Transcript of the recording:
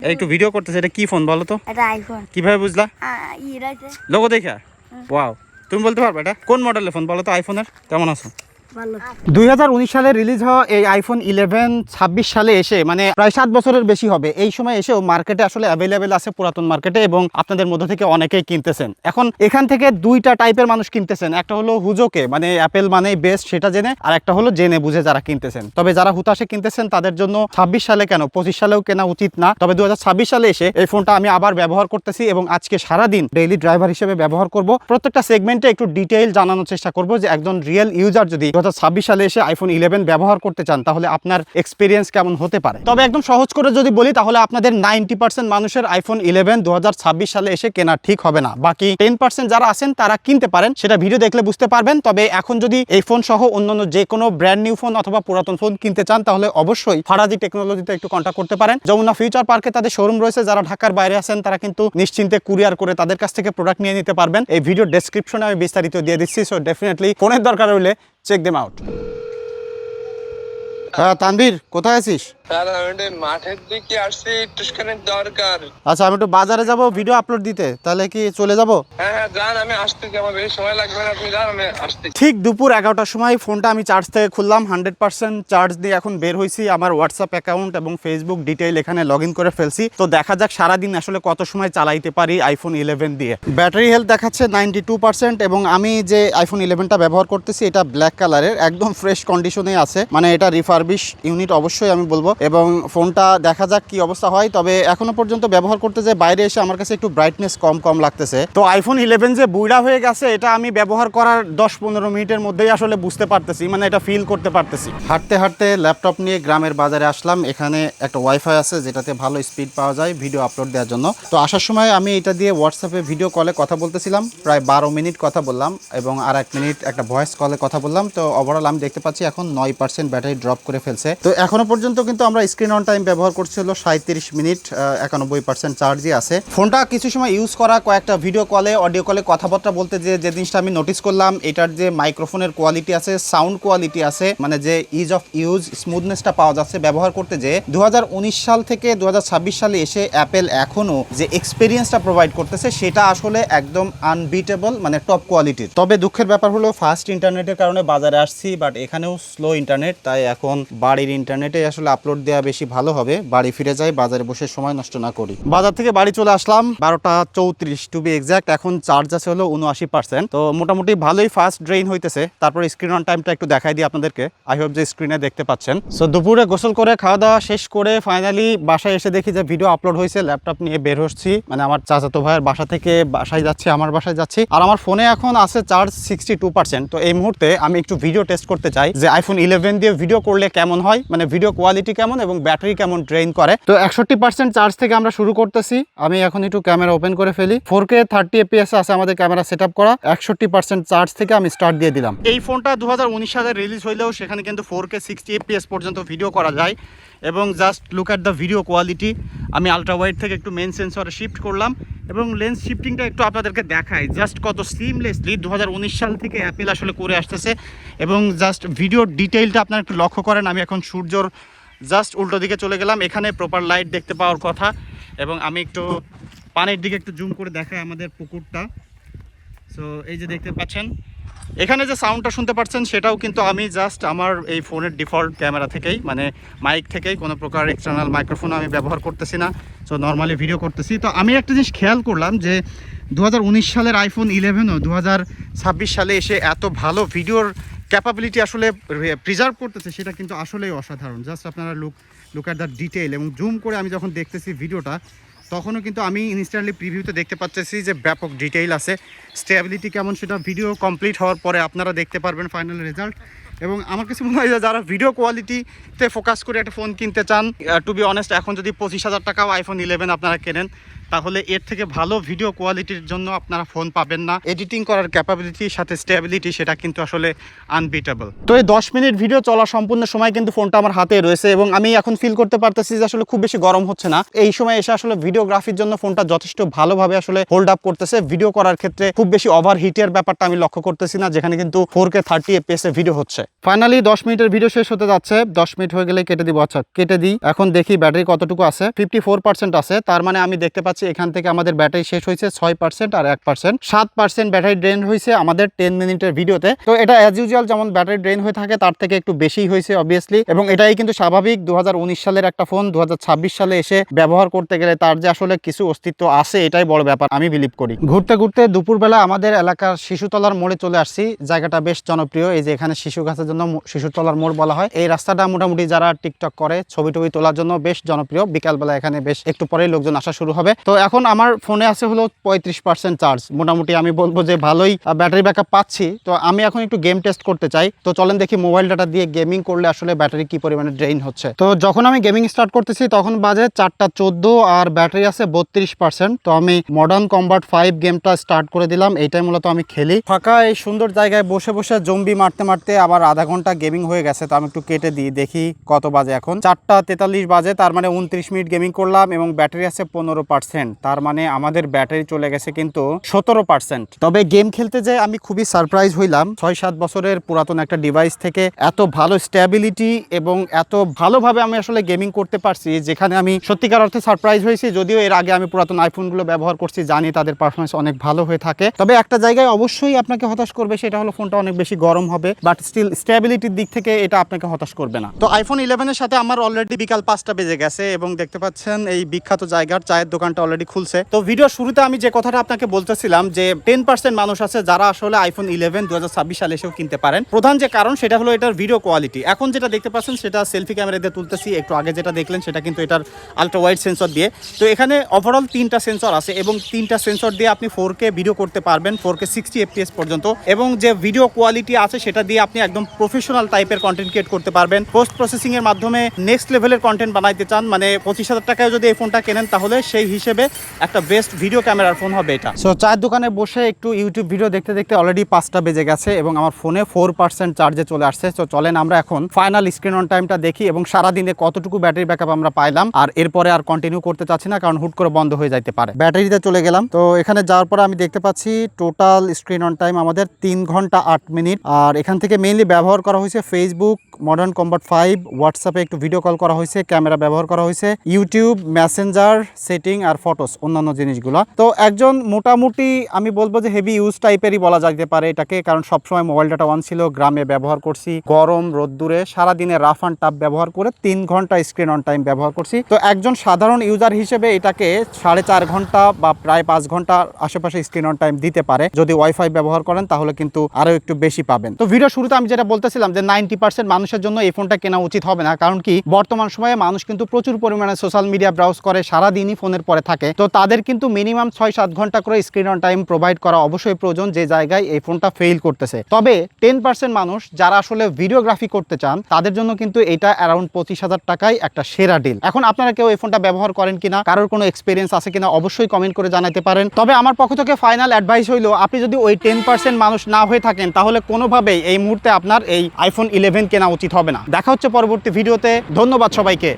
একটু ভিডিও করতেছে, এটা কি ফোন বলো তো? এটা আইফোন। কিভাবে বুঝলা? লোগো দেখা? ওয়াও, তুমি বলতে পারবে এটা কোন মডেলের ফোন বলো তো আইফোনের? কেমন আছো? 2019 সালে রিলিজ হওয়া এই আইফোন 11 26 সালে এসে মানে প্রায় 7 বছরের বেশি হবে। এই সময় এসেও মার্কেটে আসলে অ্যাভেলেবেল আছে পুরাতন মার্কেটে, এবং আপনাদের মধ্য থেকে অনেকেই কিনতেছেন। এখন এখান থেকে দুইটা টাইপের মানুষ কিনতেছেন, একটা হলো হুজোকে মানে অ্যাপেল মানেই বেস্ট সেটা জেনে, আর একটা হলো জেনে বুঝে যারা কিনতেছেন। তবে যারা হুতাশে কিনতেছেন তাদের জন্য 26 সালে কেন 25 সালেও কেনা উচিত না। তবে 2026 সালে এসে এই ফোনটা আমি আবার ব্যবহার করতেছি এবং আজকে সারাদিন ডেইলি ড্রাইভার হিসেবে ব্যবহার করব। প্রত্যেকটা সেগমেন্টে একটু ডিটেইল জানানোর চেষ্টা করব যে একজন রিয়েল ইউজার যদি 2026 সালে এসে আইফোন 11 ব্যবহার করতে চান তাহলে আপনার এক্সপিরিয়েন্স কেমন হতে পারে। তবে একদম সহজ করে যদি বলি তাহলে আপনাদের 90% মানুষের আইফোন 11 2026 সালে এসে কেনা ঠিক হবে না। বাকি 10% যারা আছেন তারা কিনতে পারেন, সেটা ভিডিও দেখলে বুঝতে পারবেন। তবে এখন যদি এই ফোন সহ অন্যান্য যে কোনো ব্র্যান্ড নিউ ফোন অথবা পুরাতন ফোন কিনতে চান তাহলে অবশ্যই ফারাজি টেকনোলজিতে একটু কন্ট্যাক্ট করতে পারেন। যমুনা ফিউচার পার্কে তাদের শোরুম রয়েছে। যারা ঢাকার বাইরে আছেন তারা কিন্তু নিশ্চিন্তে কুরিয়ার করে তাদের কাছ থেকে প্রোডাক্ট নিয়ে নিতে পারবেন। এই ভিডিও ডেসক্রিপশনে আমি বিস্তারিত দিয়ে দিচ্ছি, সো ডেফিনেটলি ফোনের দরকার হলে চেক দেম আউট। হ্যাঁ তানভীর, কোথায় আছিস? মাঠের দিকে আসছি, একটুখানি দরকার। আচ্ছা, আমি একটু বাজারে যাব ভিডিও আপলোড দিতে, তাহলে কি চলে যাব? হ্যাঁ যান, আমি আসতেছি, আমার বেশি সময় লাগবে না, আপনি যান, আমি আসতেছি। ঠিক দুপুর 11টার সময় ফোনটা আমি চার্জ থেকে খুললাম, 100% চার্জ দিয়ে এখন বের হয়েছি। আমার হোয়াটসঅ্যাপ অ্যাকাউন্ট এবং ফেসবুক ডিটেইল এখানে লগ ইন করে ফেলছি। তো দেখা যাক সারাদিন আসলে কত সময় চালাইতে পারি আইফোন 11 দিয়ে। ব্যাটারি হেলথ দেখাচ্ছে 92%, এবং আমি যে আইফোন 11টা ব্যবহার করতেছি এটা ব্ল্যাক কালারের, একদম ফ্রেশ কন্ডিশনে আছে, মানে এটা রিফারবিশ ইউনিট অবশ্যই আমি বলবো। এবং ফোনটা দেখা যাক কি অবস্থা হয়। তবে এখনো পর্যন্ত ব্যবহার করতে যে বাইরে এসে আমার কাছে একটু ব্রাইটনেস কম লাগতেছে। তো আইফোন 11 যে বুইড়া হয়ে গেছে এটা আমি ব্যবহার করার 10-15 মিনিটের মধ্যেই আসলে বুঝতে পারতেছি, মানে এটা ফিল করতে পারতেছি। হাঁটতে হাঁটতে ল্যাপটপ নিয়ে গ্রামের বাজারে আসলাম। এখানে একটা ওয়াইফাই আছে যেটাতে ভালো স্পিড পাওয়া যায় ভিডিও আপলোড দেওয়ার জন্য। তো আসার সময় আমি এটা দিয়ে হোয়াটসঅ্যাপে ভিডিও কলে কথা বলতেছিলাম, প্রায় 12 মিনিট কথা বললাম, এবং আর 1 মিনিট একটা ভয়েস কলে কথা বললাম। তো ওভারঅল আমি দেখতে পাচ্ছি এখন 9% ব্যাটারি ড্রপ করে ফেলছে। তো এখনো পর্যন্ত কিন্তু আমরা স্ক্রিন অন টাইম ব্যবহার করছি হলো 37 মিনিট, 91% চার্জই আছে। ফোনটা কিছু সময় ইউজ করা, কয়েকটা ভিডিও কলে অডিও কলে কথাবার্তা বলতে যে জিনিসটা আমি নোটিস করলাম, এটার যে মাইক্রোফোনের কোয়ালিটি আছে, সাউন্ড কোয়ালিটি আছে, মানে যে ইজ অফ ইউজ স্মুথনেসটা পাওয়া যাচ্ছে ব্যবহার করতে, যে 2019 সাল থেকে 2026 সালে এসে অ্যাপেল এখনো যে এক্সপিরিয়েন্সটা প্রোভাইড করতেছে সেটা আসলে একদম আনবিটেবল, মানে টপ কোয়ালিটির। তবে দুঃখের ব্যাপার হলো ফাস্ট ইন্টারনেটের কারণে বাজারে আসছি, বাট এখানেও স্লো ইন্টারনেট, তাই এখন বাড়ির ইন্টারনেটে আসলে আপলোড দেওয়া বেশি ভালো হবে। বাড়ি ফিরে যাই, বাজারে বসে সময় নষ্ট না করি। বাজার থেকে বাড়ি চলে আসলাম 12টা 34 টু বি এক্সাক্ট। এখন চার্জ আছে হলো 79%। তো মোটামুটি ভালোই ফাস্ট ড্রেইন হইতেছে। তারপর স্ক্রিন অন টাইমটা একটু দেখাই দিই আপনাদেরকে, আই হোপ যে স্ক্রিনে দেখতে পাচ্ছেন। সো দুপুরে গোসল করে খাওয়া দাওয়া শেষ করে ফাইনালি বাসায় এসে দেখি যে ভিডিও আপলোড হয়েছে। ল্যাপটপ নিয়ে বের হচ্ছি, মানে আমার চাচাতো ভাইয়ের বাসা থেকে বাসায় যাচ্ছি, আমার বাসায় যাচ্ছি। আর আমার ফোনে এখন আছে চার্জ 62%। তো এই মুহূর্তে আমি একটু ভিডিও টেস্ট করতে চাই যে আইফোন 11 দিয়ে ভিডিও করলে কেমন হয়, মানে ভিডিও কোয়ালিটি কেমন এবং ব্যাটারি কেমন ড্রেইন করে। তো 61% চার্জ থেকে আমরা শুরু করতেছি। আমি এখন একটু ক্যামেরা ওপেন করে ফেলি। 4K 30 FPS আছে আমাদের ক্যামেরা সেট আপ করা। 61% চার্জ থেকে আমি স্টার্ট দিয়ে দিলাম। এই ফোনটা 2019 সালে রিলিজ হইলেও সেখানে কিন্তু 4K 60 FPS পর্যন্ত ভিডিও করা যায়। এবং just look at the video quality. আমি আলট্রা ওয়াইড থেকে একটু মেন সেন্সরে শিফট করলাম এবং লেন্স শিফটিংটা একটু আপনাদেরকে দেখাই জাস্ট কত সিমলেসলি 2019 সাল থেকে অ্যাপেল আসলে করে আসতেছে। এবং জাস্ট ভিডিও ডিটেইলটা আপনারা একটু লক্ষ্য করেন। আমি এখন সূর্যর জাস্ট উল্টো দিকে চলে গেলাম, এখানে প্রপার লাইট দেখতে পাওয়ার কথা। এবং আমি একটু পানির দিকে একটু জুম করে দেখাই আমাদের পুকুরটা। সো এই যে দেখতে পাচ্ছেন, এখানে যে সাউন্ডটা শুনতে পাচ্ছেন সেটাও কিন্তু আমি জাস্ট আমার এই ফোনের ডিফল্ট ক্যামেরা থেকেই, মানে মাইক থেকেই, কোনো প্রকার এক্সটার্নাল মাইক্রোফোন আমি ব্যবহার করতেছি না। সো নর্মালি ভিডিও করতেছি। তো আমি একটা জিনিস খেয়াল করলাম যে 2019 সালের আইফোন 11ও 2026 সালে এসে এত ভালো ভিডিওর ক্যাপাবিলিটি আসলে প্রিজার্ভ করতেছে, সেটা কিন্তু আসলেই অসাধারণ। জাস্ট আপনারা লুক অ্যাট দ্য ডিটেইল। এবং জুম করে আমি যখন দেখতেছি ভিডিওটা, তখনও কিন্তু আমি ইনস্ট্যান্টলি প্রিভিউতে দেখতে পাচ্ছি যে ব্যাপক ডিটেইল আছে। স্টেবিলিটি কেমন সেটা ভিডিও কমপ্লিট হওয়ার পরে আপনারা দেখতে পারবেন ফাইনাল রেজাল্ট। এবং আমার কাছে মনে হয় যে যারা ভিডিও কোয়ালিটিতে ফোকাস করে একটা ফোন কিনতে চান, টু বি অনেস্ট, এখন যদি 25,000 টাকাও আইফোন 11 আপনারা কেনেন তাহলে এর থেকে ভালো ভিডিও কোয়ালিটির জন্য আপনারা ফোন পাবেন না। এডিটিং করার ক্যাপাবিলিটির সাথে স্টেবিলিটি সেটা কিন্তু আসলে আনবিটেবল। তো এই 10 মিনিট ভিডিও চলা সম্পূর্ণ সময় কিন্তু ফোনটা আমার হাতে রয়েছে এবং আমি এখন ফিল করতে পারতেছি যে আসলে খুব বেশি গরম হচ্ছে না। এই সময় এসে আসলে ভিডিওগ্রাফির জন্য ফোনটা যথেষ্ট ভালোভাবে আসলে হোল্ড আপ করতেছে। ভিডিও করার ক্ষেত্রে খুব বেশি ওভার হিটের ব্যাপারটা আমি লক্ষ্য করতেছি না, যেখানে কিন্তু 4K 30 FPS ভিডিও হচ্ছে। ফাইনালি 10 মিনিটের ভিডিও শেষ হতে যাচ্ছে। 10 মিনিট হয়ে গেলে কেটে দিব। আচ্ছা কেটে দিই। এখন দেখি ব্যাটারি কতটুকু আছে। 54% আছে। তার মানে আমি দেখতে পাচ্ছি এখান থেকে আমাদের ব্যাটারি শেষ হয়েছে 6% আর 1%। 7% ব্যাটারি ড্রেন হয়েছে আমাদের 10 মিনিটের ভিডিওতে। তো এটা অ্যাজ ইউজুয়াল যেমন ব্যাটারি ড্রেন হয়ে থাকে তার থেকে একটু বেশি হয়েছে অবভিয়াসলি, এবং এটাই কিন্তু স্বাভাবিক। 2019 সালের একটা ফোন 2026 সালে এসে ব্যবহার করতে গেলে তার যে আসলে কিছু অস্তিত্ব আছে এটাই বড় ব্যাপার আমি বিলিভ করি। ঘুরতে ঘুরতে দুপুরবেলা আমাদের এলাকার শিশুতলার মোড়ে চলে আসছি। জায়গাটা বেশ জনপ্রিয়। এই যে এখানে শিশু গাছের জন্য শিশুতলার মোড় বলা হয়। এই রাস্তাটা মোটামুটি যারা টিকটক করে ছবি টবি তোলার জন্য বেশ জনপ্রিয়। বিকালবেলা এখানে বেশ একটু পরেই লোকজন আসা শুরু হবে। তো এখন আমার ফোনে আছে হলো 35% চার্জ। মোটামুটি আমি বলবো যে ভালোই ব্যাটারি ব্যাকআপ পাচ্ছি। তো আমি এখন একটু গেম টেস্ট করতে চাই। তো চলেন দেখি মোবাইল ডাটা দিয়ে গেমিং করলে আসলে ব্যাটারি কি পরিমাণে ড্রেইন হচ্ছে। তো যখন আমি গেমিং স্টার্ট করতেছি তখন বাজে 4:14 আর ব্যাটারি আছে 32%। তো আমি মডার্ন কম্বাট 5 গেমটা স্টার্ট করে দিলাম। এইটাই মূলত আমি খেলি। ফাঁকা এই সুন্দর জায়গায় বসে বসে জম্বি মারতে মারতে আবার আধা ঘন্টা গেমিং হয়ে গেছে। তো আমি একটু কেটে দিই, দেখি কত বাজে। এখন 4:43 বাজে। তার মানে 29 মিনিট গেমিং করলাম এবং ব্যাটারি আছে 15%। তার মানে আমাদের ব্যাটারি চলে গেছে কিন্তু 17%। তবে গেম খেলতে যে আমি খুবই সারপ্রাইজ হইলাম। 6-7 বছরের পুরাতন একটা ডিভাইস থেকে এত ভালো স্ট্যাবিলিটি এবং এত ভালোভাবে আমি আসলে গেমিং করতে পারছি, যেখানে আমি সত্যিকার অর্থে সারপ্রাইজ হয়েছি। যদিও এর আগে আমি পুরাতন আইফোনগুলো ব্যবহার করছি, জানি তাদের পারফরমেন্স অনেক ভালো হয়ে থাকে। তবে একটা জায়গায় অবশ্যই আপনাকে হতাশ করবে, সেটা হলো ফোনটা অনেক বেশি গরম হবে, বাট স্টিল স্ট্যাবিলিটির দিক থেকে এটা আপনাকে হতাশ করবে না। তো আইফোন 11 এর সাথে আমার অলরেডি বিকাল 5টা বেজে গেছে এবং দেখতে পাচ্ছেন এই বিখ্যাত জায়গার চায়ের দোকানটা অলরেডি খুলছে। তো ভিডিও শুরুতে আমি যে কথাটা আপনাকে বলতেছিলাম যে 10% মানুষ আছে যারা আসলে আইফোন 11 2026 সালে এসেও কিনতে পারেন। প্রধান যে কারণ সেটা হলো এটার ভিডিও কোয়ালিটি। এখন যেটা দেখতে পাচ্ছেন সেটা সেলফি ক্যামেরা দিয়ে তুলতেছি। একটু আগে যেটা দেখলেন সেটা কিন্তু এটার আলট্রা ওয়াইড সেন্সর দিয়ে। তো এখানে ওভারঅল 3টা সেন্সর আছে এবং 3টা সেন্সর দিয়ে আপনি 4K ভিডিও করতে পারবেন, 4K 60 FPS পর্যন্ত। এবং যে ভিডিও কোয়ালিটি আছে সেটা দিয়ে আপনি একদম প্রফেশনাল টাইপের কন্টেন্ট ক্রিয়েট করতে পারবেন। পোস্ট প্রসেসিং এর মাধ্যমে নেক্সট লেভেলের কন্টেন্ট বানাইতে চান, মানে 25,000 টাকায় যদি এই ফোনটা কেনেন তাহলে সেই হিসেবে একটা বেস্ট ভিডিও ক্যামেরার ফোন হবে এটা। সো চায়ের দোকানে বসে একটু ইউটিউব ভিডিও দেখতে দেখতে অলরেডি 5টা বেজে গেছে এবং আমার ফোনে 4% চার্জে চলে আসছে। তো চলেন আমরা এখন ফাইনাল স্ক্রিন অন টাইমটা দেখি এবং সারাদিনে কতটুকু ব্যাটারি ব্যাকআপ আমরা পাইলাম। আর এরপরে আর কন্টিনিউ করতে চাচ্ছি না, কারণ হুট করে বন্ধ হয়ে যাইতে পারে। ব্যাটারিতে চলে গেলাম। তো এখানে যাওয়ার পরে আমি দেখতে পাচ্ছি টোটাল স্ক্রিন অন টাইম আমাদের 3 ঘন্টা 8 মিনিট। আর এখান থেকে মেইনলি ব্যবহার করা হয়েছে ফেসবুক, মডার্ন কম্বাট 5, হোয়াটসঅ্যাপে একটু ভিডিও কল করা হয়েছে, ক্যামেরা ব্যবহার করা হয়েছে, ইউটিউব, মেসেঞ্জার, সেটিং আর ফটোস, অন্যান্য জিনিসগুলো। তো একজন মোটামুটি আমি বলবো যে হেভি ইউজ টাইপেরই বলা যেতে পারে এটাকে, কারণ সবসময় মোবাইল ডাটা অন ছিল, গ্রামে ব্যবহার করছি, গরম রোদ্দুরে সারাদিনে রাফ অ্যান্ড টাফ ব্যবহার করে 3 ঘন্টা স্ক্রিন অন টাইম ব্যবহার করছি। তো একজন সাধারণ ইউজার হিসেবে এটাকে 4.5 ঘন্টা বা প্রায় 5 ঘন্টা আশেপাশে স্ক্রিন অন টাইম দিতে পারে। যদি ওয়াইফাই ব্যবহার করেন তাহলে কিন্তু আরো একটু বেশি পাবেন। তো ভিডিও শুরুতে আমি যেটা বলতেছিলাম যে 90% মানুষের জন্য এই ফোনটা কেনা উচিত হবে না, কারণ কি বর্তমান সময়ে মানুষ কিন্তু প্রচুর পরিমাণে সোশ্যাল মিডিয়া ব্রাউজ করে, সারাদিনই ফোনের পরে থাকে। তো তাদের কিন্তু মিনিমাম 6-7 ঘন্টা করে স্ক্রিন অন টাইম প্রোভাইড করা অবশ্যই প্রয়োজন, যে জায়গায় এই ফোনটা ফেল করতেছে। তবে 10% মানুষ যারা আসলে ভিডিওগ্রাফি করতে চান তাদের জন্য কিন্তু এটা অ্যারাউন্ড 25,000 টাকায় একটা সেরা ডিল। এখন আপনারা কেউ এই ফোনটা ব্যবহার করেন কিনা, কারোর কোনো এক্সপিরিয়েন্স আছে কিনা অবশ্যই কমেন্ট করে জানাতে পারেন। তবে আমার পক্ষ থেকে ফাইনাল অ্যাডভাইস হইলো, আপনি যদি ওই 10% মানুষ না হয়ে থাকেন তাহলে কোনোভাবেই এই মুহূর্তে আপনার এই আইফোন 11 কেনা উচিত হবে না। দেখা হচ্ছে পরবর্তী ভিডিওতে। ধন্যবাদ সবাইকে।